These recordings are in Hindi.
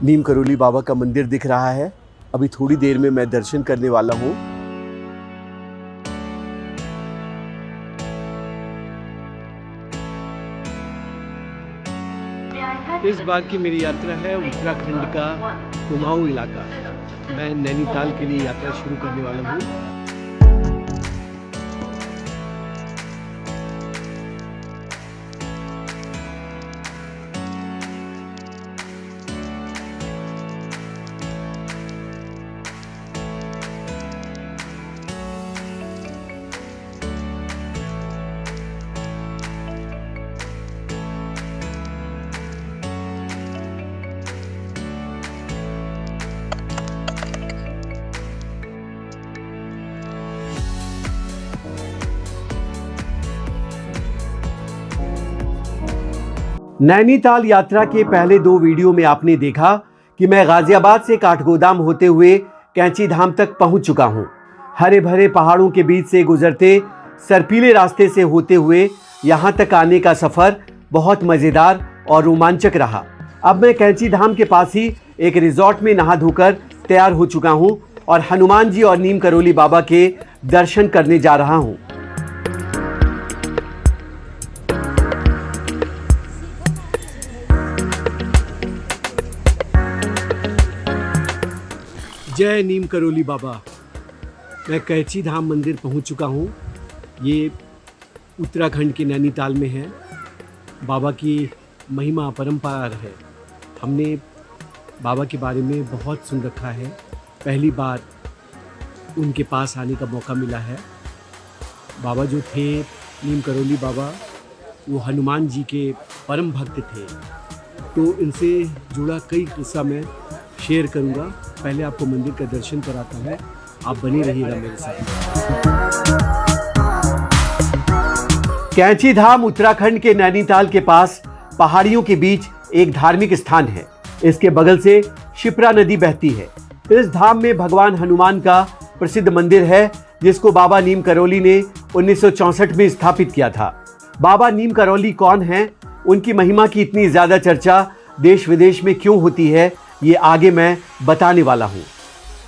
नीम करोली बाबा का मंदिर दिख रहा है। अभी थोड़ी देर में मैं दर्शन करने वाला हूँ। इस बार की मेरी यात्रा है उत्तराखंड का कुमाऊं इलाका। मैं नैनीताल के लिए यात्रा शुरू करने वाला हूँ। नैनीताल यात्रा के पहले 2 वीडियो में आपने देखा कि मैं गाजियाबाद से काठगोदाम होते हुए कैंची धाम तक पहुंच चुका हूं। हरे भरे पहाड़ों के बीच से गुजरते सर्पीले रास्ते से होते हुए यहां तक आने का सफर बहुत मजेदार और रोमांचक रहा। अब मैं कैंची धाम के पास ही एक रिजॉर्ट में नहा धोकर तैयार हो चुका हूं और हनुमान जी और नीम करोली बाबा के दर्शन करने जा रहा हूं। जय नीम करोली बाबा। मैं कैंची धाम मंदिर पहुंच चुका हूं। ये उत्तराखंड के नैनीताल में है। बाबा की महिमा अपरंपार है। हमने बाबा के बारे में बहुत सुन रखा है। पहली बार उनके पास आने का मौका मिला है। बाबा जो थे नीम करोली बाबा, वो हनुमान जी के परम भक्त थे। तो इनसे जुड़ा कई किस्सा मैं शेयर करूंगा। पहले आपको मंदिर का दर्शन कराता हूं। आप बने रहिएगा मेरे साथ। कैंची धाम उत्तराखंड के नैनीताल के पास पहाड़ियों के बीच एक धार्मिक स्थान है। इसके बगल से शिप्रा नदी बहती है। इस धाम में भगवान हनुमान का प्रसिद्ध मंदिर है, जिसको बाबा नीम करोली ने 1964 में स्थापित किया था। बाबा नीम करोली कौन हैं, उनकी महिमा की इतनी ज्यादा चर्चा देश विदेश में क्यों होती है, ये आगे मैं बताने वाला हूं।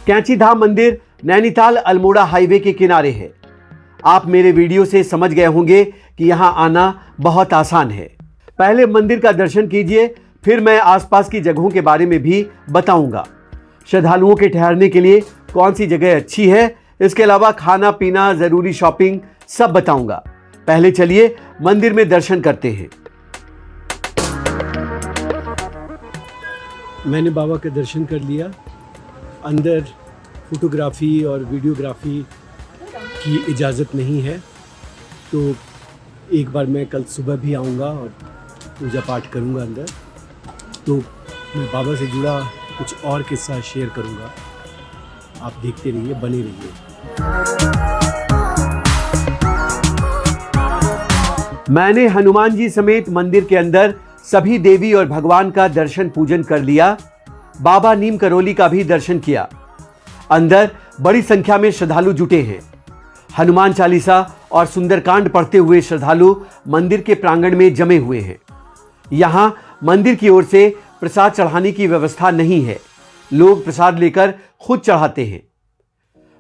कैंची धाम मंदिर नैनीताल अल्मोड़ा हाईवे के किनारे है। आप मेरे वीडियो से समझ गए होंगे कि यहां आना बहुत आसान है। पहले मंदिर का दर्शन कीजिए, फिर मैं आसपास की जगहों के बारे में भी बताऊंगा। श्रद्धालुओं के ठहरने के लिए कौन सी जगह अच्छी है, इसके अलावा खाना पीना, जरूरी शॉपिंग सब बताऊंगा। पहले चलिए मंदिर में दर्शन करते हैं। मैंने बाबा का दर्शन कर लिया। अंदर फोटोग्राफी और वीडियोग्राफी की इजाज़त नहीं है, तो एक बार मैं कल सुबह भी आऊँगा और पूजा पाठ करूँगा अंदर। तो मैं बाबा से जुड़ा कुछ और किस्सा शेयर करूँगा। आप देखते रहिए, बने रहिए। मैंने हनुमान जी समेत मंदिर के अंदर सभी देवी और भगवान का दर्शन पूजन कर लिया। बाबा नीम करोली का भी दर्शन किया। अंदर बड़ी संख्या में श्रद्धालु जुटे हैं। हनुमान चालीसा और सुंदरकांड पढ़ते हुए श्रद्धालु मंदिर के प्रांगण में जमे हुए हैं। यहां मंदिर की ओर से प्रसाद चढ़ाने की व्यवस्था नहीं है। लोग प्रसाद लेकर खुद चढ़ाते हैं।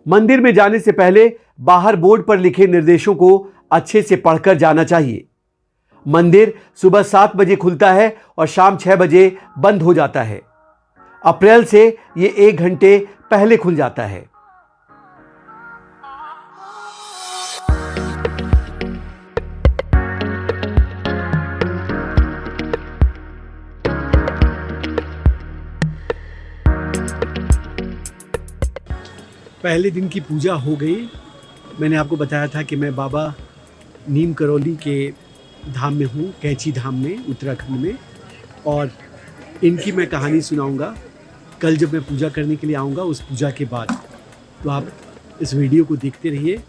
मंदिर में जाने से पहले बाहर बोर्ड पर लिखे निर्देशों को अच्छे से पढ़कर जाना चाहिए। मंदिर सुबह 7 बजे खुलता है और शाम 6 बजे बंद हो जाता है। अप्रैल से ये 1 घंटे पहले खुल जाता है। पहले दिन की पूजा हो गई। मैंने आपको बताया था कि मैं बाबा नीम करोली के धाम में हूँ, कैंची धाम में, उत्तराखंड में, और इनकी मैं कहानी सुनाऊंगा कल जब मैं पूजा करने के लिए आऊँगा, उस पूजा के बाद। तो आप इस वीडियो को देखते रहिए।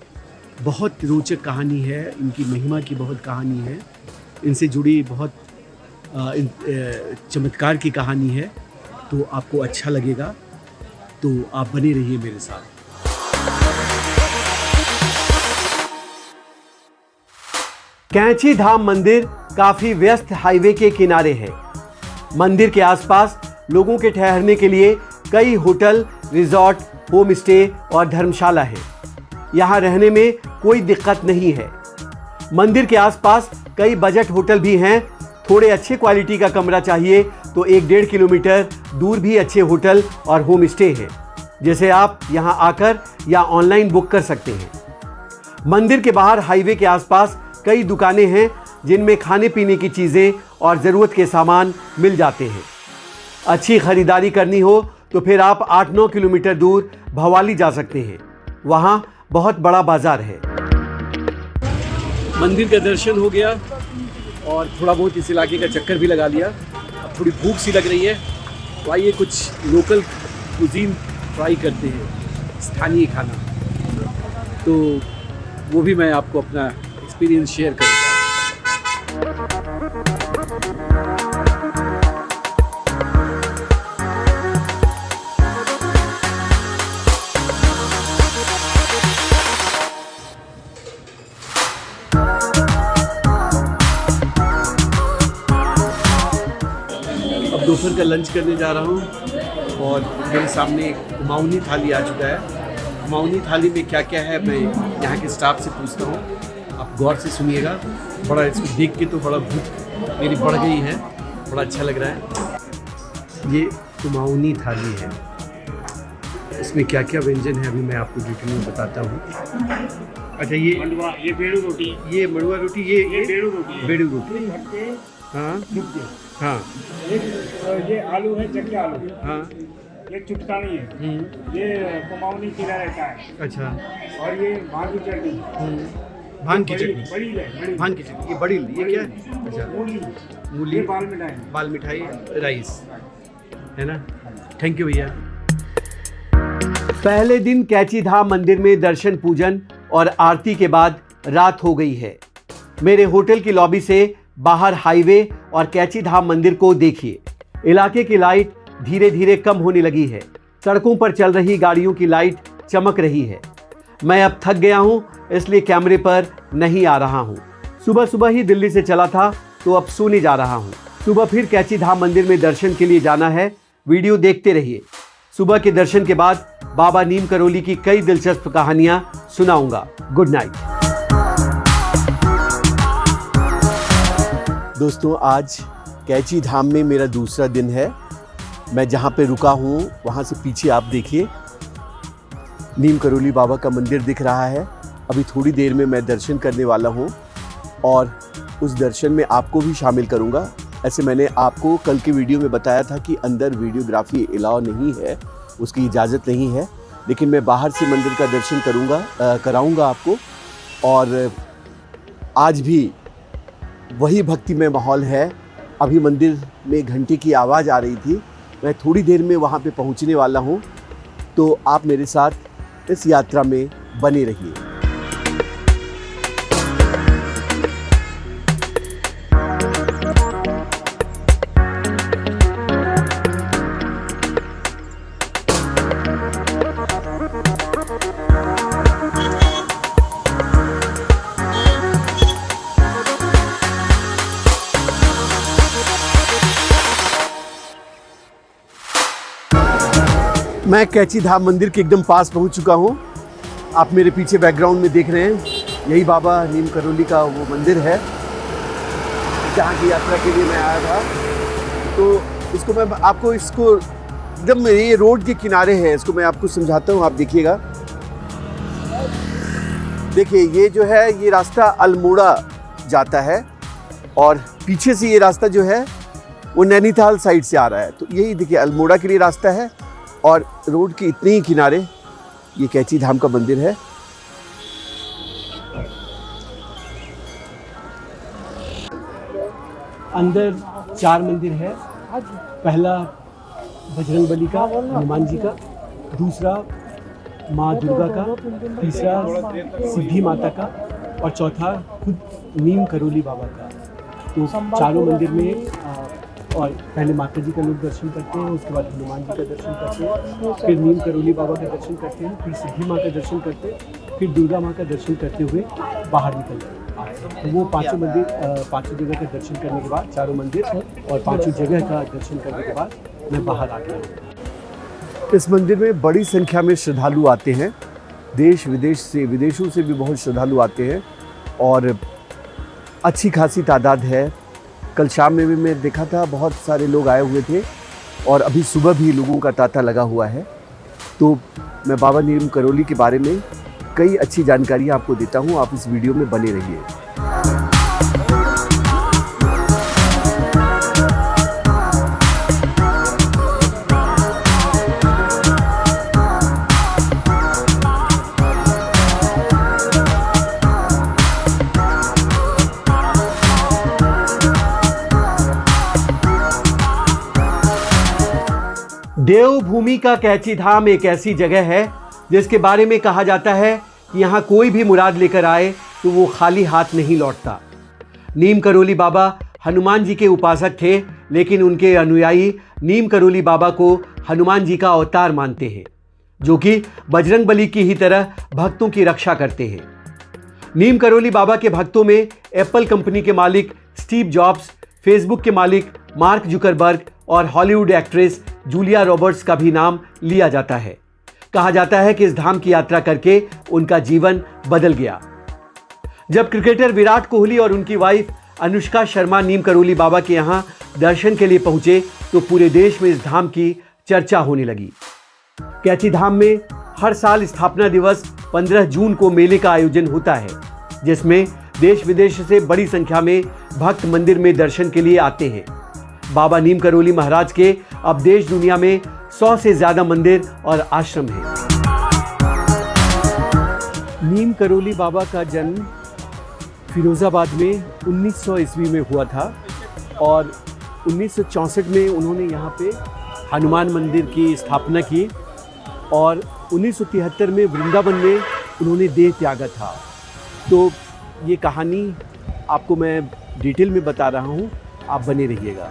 बहुत रोचक कहानी है, इनकी महिमा की बहुत कहानी है, इनसे जुड़ी बहुत चमत्कार की कहानी है। तो आपको अच्छा लगेगा, तो आप बने रहिए मेरे साथ। कैंची धाम मंदिर काफी व्यस्त हाईवे के किनारे है। मंदिर के आसपास लोगों के ठहरने के लिए कई होटल, रिजॉर्ट, होम स्टे और धर्मशाला है। यहाँ रहने में कोई दिक्कत नहीं है। मंदिर के आसपास कई बजट होटल भी हैं। थोड़े अच्छे क्वालिटी का कमरा चाहिए तो 1-1.5 किलोमीटर दूर भी अच्छे होटल और होम स्टे हैं, जैसे आप यहाँ आकर या ऑनलाइन बुक कर सकते हैं। मंदिर के बाहर हाईवे के आसपास कई दुकानें हैं जिनमें खाने पीने की चीज़ें और ज़रूरत के सामान मिल जाते हैं। अच्छी खरीदारी करनी हो तो फिर आप 8-9 किलोमीटर दूर भवाली जा सकते हैं। वहाँ बहुत बड़ा बाजार है। मंदिर का दर्शन हो गया और थोड़ा बहुत इस इलाके का चक्कर भी लगा लिया। अब थोड़ी भूख सी लग रही है तो आइए कुछ लोकल कुजीन ट्राई करते हैं, स्थानीय खाना। तो वो भी मैं आपको अपना एक्सपीरियंस शेयर करूँगा। अब दोपहर का लंच करने जा रहा हूँ और मेरे सामने एक कुमाऊनी थाली आ चुका है। कुमाऊनी थाली में क्या क्या है मैं यहाँ के स्टाफ से पूछता हूँ, आप गौर से सुनिएगा। बड़ा इसको देख के तो बड़ा भूख मेरी बढ़ गई है, बड़ा अच्छा लग रहा है। ये कुमाऊनी थाली है, इसमें क्या क्या व्यंजन है अभी मैं आपको डिटेल में बताता हूँ। अच्छा, ये बेड़ू रोटी, ये मड़ुआ रोटी, ये बेड़ू रोटी, बेड़ू रोटी। हाँ हाँ, ये आलू है, चक्के आलू। हाँ, ये चुटकानी है, ये कुमाऊनी खीरा रहता है। अच्छा, और ये भांग की चटनी, भांग की चटनी, बड़ी है, भांग की चटनी, ये बड़ी, ये क्या है? अच्छा, मूली, ये बाल मिठाई, बाल मिठाई, राइस है ना। थैंक यू भैया। पहले दिन कैची धाम मंदिर में दर्शन पूजन और आरती के बाद रात हो गई है। मेरे होटल की लॉबी से बाहर हाईवे और कैची धाम मंदिर को देखिए। इलाके की लाइट धीरे धीरे कम होने लगी है। सड़कों पर चल रही गाड़ियों की लाइट चमक रही है। मैं अब थक गया हूं, इसलिए कैमरे पर नहीं आ रहा हूं। सुबह सुबह ही दिल्ली से चला था तो अब सोने जा रहा हूं। सुबह फिर कैची धाम मंदिर में दर्शन के लिए जाना है। वीडियो देखते रहिए। सुबह के दर्शन के बाद बाबा नीम करोली की कई दिलचस्प कहानियां सुनाऊंगा। गुड नाइट दोस्तों। आज कैची धाम में मेरा दूसरा दिन है। मैं जहाँ पे रुका हूँ वहाँ से पीछे आप देखिए नीम करोली बाबा का मंदिर दिख रहा है। अभी थोड़ी देर में मैं दर्शन करने वाला हूँ और उस दर्शन में आपको भी शामिल करूँगा। ऐसे मैंने आपको कल के वीडियो में बताया था कि अंदर वीडियोग्राफी अलाउ नहीं है, उसकी इजाज़त नहीं है, लेकिन मैं बाहर से मंदिर का दर्शन कराऊँगा आपको। और आज भी वही भक्तिमय माहौल है। अभी मंदिर में घंटी की आवाज़ आ रही थी। मैं थोड़ी देर में वहाँ पे पहुँचने वाला हूँ, तो आप मेरे साथ इस यात्रा में बने रहिए। मैं कैची धाम मंदिर के एकदम पास पहुंच चुका हूं। आप मेरे पीछे बैकग्राउंड में देख रहे हैं, यही बाबा नीम करोली का वो मंदिर है जहां की यात्रा के लिए मैं आया था। तो इसको मैं आपको जब मेरे ये रोड के किनारे है, इसको मैं आपको समझाता हूं। आप देखिएगा, देखिए ये जो है ये रास्ता अल्मोड़ा जाता है और पीछे से ये रास्ता जो है वो नैनीताल साइड से आ रहा है। तो यही देखिए अल्मोड़ा के लिए रास्ता है और रोड के इतने ही किनारे ये कैची धाम का मंदिर है। अंदर 4 मंदिर है। पहला बजरंगबली का, हनुमान जी का, दूसरा माँ दुर्गा का, तीसरा सिद्धि माता का और चौथा खुद नीम करोली बाबा का। तो चारों मंदिर में और पहले माता जी का लोग दर्शन करते हैं, उसके बाद हनुमान जी का दर्शन करते हैं, फिर नीम करोली बाबा का दर्शन करते हैं, फिर सिद्धि माँ का दर्शन करते हैं, फिर दुर्गा माँ का दर्शन करते हुए बाहर निकलते हैं। तो वो पांचों मंदिर, पांचों जगह का दर्शन करने के बाद, चारों मंदिर और पांचों जगह का दर्शन करने के बाद मैं बाहर आ गया। इस मंदिर में बड़ी संख्या में श्रद्धालु आते हैं, देश विदेश से, विदेशों से भी बहुत श्रद्धालु आते हैं और अच्छी खासी तादाद है। कल शाम में भी मैं देखा था बहुत सारे लोग आए हुए थे और अभी सुबह भी लोगों का तांता लगा हुआ है। तो मैं बाबा नीम करोली के बारे में कई अच्छी जानकारी आपको देता हूँ, आप इस वीडियो में बने रहिए। देवभूमि का कैची धाम एक ऐसी जगह है जिसके बारे में कहा जाता है कि यहाँ कोई भी मुराद लेकर आए तो वो खाली हाथ नहीं लौटता। नीम करोली बाबा हनुमान जी के उपासक थे, लेकिन उनके अनुयायी नीम करोली बाबा को हनुमान जी का अवतार मानते हैं, जो कि बजरंगबली की ही तरह भक्तों की रक्षा करते हैं। नीम करोली बाबा के भक्तों में एप्पल कंपनी के मालिक स्टीव जॉब्स, फेसबुक के मालिक मार्क जुकरबर्ग और हॉलीवुड एक्ट्रेस जूलिया रॉबर्ट्स का भी नाम लिया जाता है। कहा जाता है कि इस धाम की यात्रा करके उनका जीवन बदल गया। जब क्रिकेटर विराट कोहली और उनकी वाइफ अनुष्का शर्मा नीम करोली बाबा के यहाँ दर्शन के लिए पहुंचे तो पूरे देश में इस धाम की चर्चा होने लगी। कैची धाम में हर साल स्थापना दिवस 15 जून को मेले का आयोजन होता है, जिसमें देश विदेश से बड़ी संख्या में भक्त मंदिर में दर्शन के लिए आते हैं। बाबा नीम करोली महाराज के अब देश दुनिया में 100 से ज्यादा मंदिर और आश्रम हैं। नीम करोली बाबा का जन्म फिरोजाबाद में 1900 ईस्वी में हुआ था और 1964 में उन्होंने यहाँ पे हनुमान मंदिर की स्थापना की और 1973 में वृंदावन में उन्होंने देह त्यागा था। तो ये कहानी आपको मैं डिटेल में बता रहा हूँ, आप बने रहिएगा।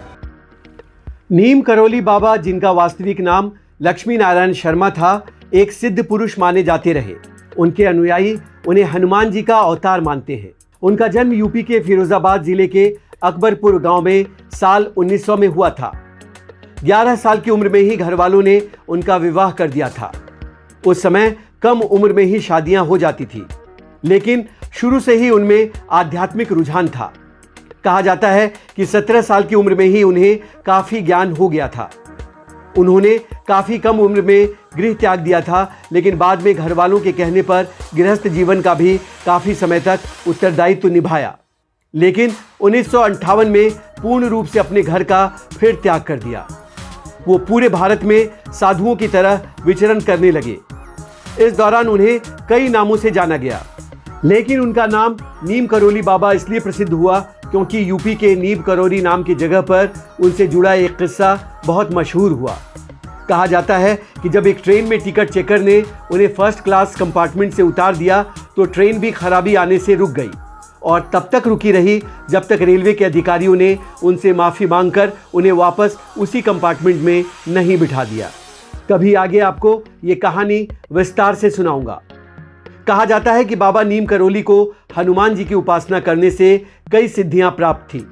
नीम करोली बाबा, जिनका वास्तविक नाम लक्ष्मी नारायण शर्मा था, एक सिद्ध पुरुष माने जाते रहे। उनके अनुयायी उन्हें हनुमान जी का अवतार मानते हैं। उनका जन्म यूपी के फिरोजाबाद जिले के अकबरपुर गांव में साल 1900 में हुआ था। 11 साल की उम्र में ही घर वालों ने उनका विवाह कर दिया था। उस समय कम उम्र में ही शादियां हो जाती थी, लेकिन शुरू से ही उनमें आध्यात्मिक रुझान था। कहा जाता है कि 17 साल की उम्र में ही उन्हें काफ़ी ज्ञान हो गया था। उन्होंने काफ़ी कम उम्र में गृह त्याग दिया था, लेकिन बाद में घर वालों के कहने पर गृहस्थ जीवन का भी काफ़ी समय तक उत्तरदायित्व निभाया, लेकिन 1958 में पूर्ण रूप से अपने घर का फिर त्याग कर दिया। वो पूरे भारत में साधुओं की तरह विचरण करने लगे। इस दौरान उन्हें कई नामों से जाना गया, लेकिन उनका नाम नीम करोली बाबा इसलिए प्रसिद्ध हुआ क्योंकि यूपी के नीम करोली नाम की जगह पर उनसे जुड़ा एक किस्सा बहुत मशहूर हुआ। कहा जाता है कि जब एक ट्रेन में टिकट चेकर ने उन्हें फर्स्ट क्लास कंपार्टमेंट से उतार दिया तो ट्रेन भी खराबी आने से रुक गई और तब तक रुकी रही जब तक रेलवे के अधिकारियों ने उनसे माफ़ी मांगकर उन्हें वापस उसी कंपार्टमेंट में नहीं बिठा दिया। कभी आगे आपको ये कहानी विस्तार से सुनाऊंगा। कहा जाता है कि बाबा नीम करोली को हनुमान जी की उपासना करने से कई सिद्धियां प्राप्त थी,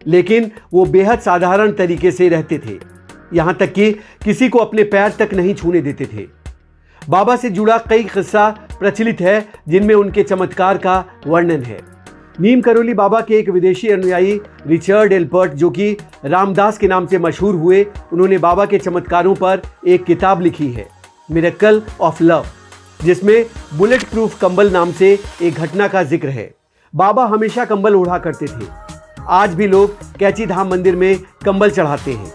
लेकिन वो बेहद साधारण तरीके से रहते थे, यहाँ तक कि किसी को अपने पैर तक नहीं छूने देते थे। बाबा से जुड़ा कई किस्सा प्रचलित है जिनमें उनके चमत्कार का वर्णन है। नीम करोली बाबा के एक विदेशी अनुयायी रिचर्ड एल्पर्ट, जो कि रामदास के नाम से मशहूर हुए, उन्होंने बाबा के चमत्कारों पर एक किताब लिखी है, मिरेकल ऑफ लव, जिसमें बुलेट प्रूफ कंबल नाम से एक घटना का जिक्र है। बाबा हमेशा कंबल ओढ़ा करते थे। आज भी लोग कैची धाम मंदिर में कंबल चढ़ाते हैं।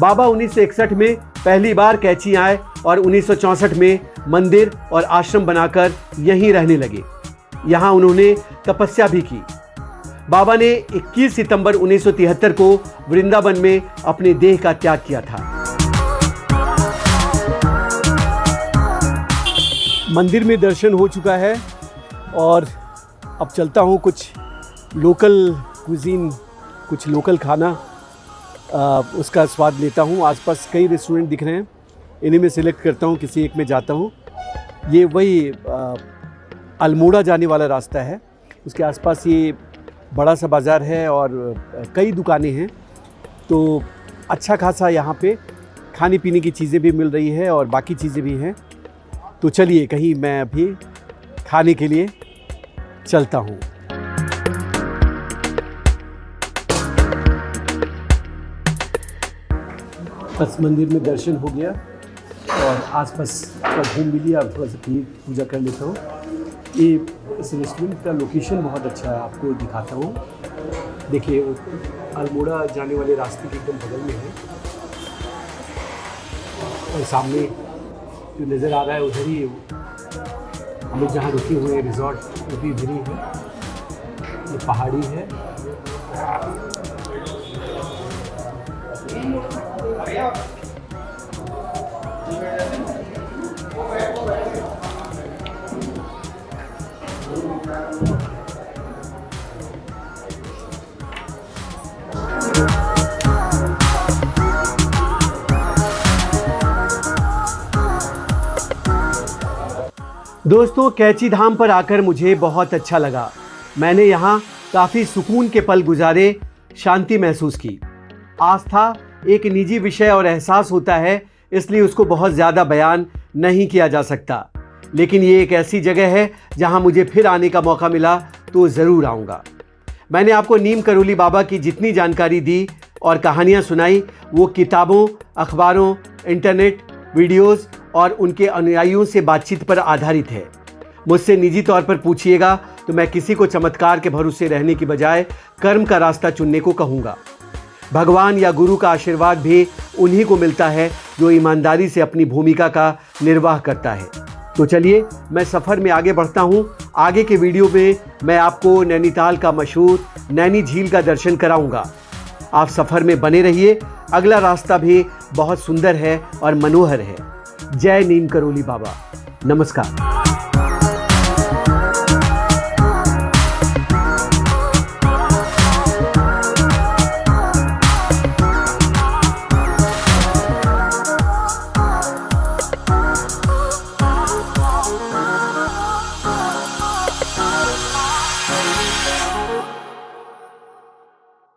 बाबा 1961 में पहली बार कैची आए और 1964 में मंदिर और आश्रम बनाकर यहीं रहने लगे। यहाँ उन्होंने तपस्या भी की। बाबा ने 21 सितंबर 1973 को वृंदावन में अपने देह का त्याग किया था। मंदिर में दर्शन हो चुका है और अब चलता हूँ कुछ लोकल कुजीन, कुछ लोकल खाना उसका स्वाद लेता हूँ। आसपास कई रेस्टोरेंट दिख रहे हैं, इन्हीं में सिलेक्ट करता हूँ, किसी एक में जाता हूँ। ये वही अल्मोड़ा जाने वाला रास्ता है, उसके आसपास ये बड़ा सा बाज़ार है और कई दुकानें हैं, तो अच्छा खासा यहाँ पे खाने पीने की चीज़ें भी मिल रही है और बाकी चीज़ें भी हैं। तो चलिए कहीं मैं अभी खाने के लिए चलता हूँ। बस मंदिर में दर्शन हो गया और आसपास थोड़ा घूम भी लिया, थोड़ा सा पूजा कर लेता हूँ। ये इस रेस्टोरेंट का लोकेशन बहुत अच्छा है, आपको दिखाता हूँ। देखिए अल्मोड़ा जाने वाले रास्ते के एकदम बगल में है और सामने जो नज़र आ रहा है उधर ही हम लोग जहाँ रुके हुए हैं रिजॉर्ट वो भी इधर ही है। ये पहाड़ी है। दोस्तों कैची धाम पर आकर मुझे बहुत अच्छा लगा। मैंने यहाँ काफ़ी सुकून के पल गुजारे, शांति महसूस की। आस्था एक निजी विषय और एहसास होता है, इसलिए उसको बहुत ज़्यादा बयान नहीं किया जा सकता। लेकिन ये एक ऐसी जगह है जहाँ मुझे फिर आने का मौका मिला तो ज़रूर आऊँगा। मैंने आपको नीम करोली बाबा की जितनी जानकारी दी और कहानियाँ सुनाई वो किताबों, अखबारों, इंटरनेट, वीडियोज़ और उनके अनुयायियों से बातचीत पर आधारित है। मुझसे निजी तौर पर पूछिएगा तो मैं किसी को चमत्कार के भरोसे रहने की बजाय कर्म का रास्ता चुनने को कहूँगा। भगवान या गुरु का आशीर्वाद भी उन्हीं को मिलता है जो ईमानदारी से अपनी भूमिका का निर्वाह करता है। तो चलिए मैं सफ़र में आगे बढ़ता हूँ। आगे के वीडियो में मैं आपको नैनीताल का मशहूर नैनी झील का दर्शन कराऊँगा। आप सफ़र में बने रहिए, अगला रास्ता भी बहुत सुंदर है और मनोहर है। जय नीम करोली बाबा। नमस्कार।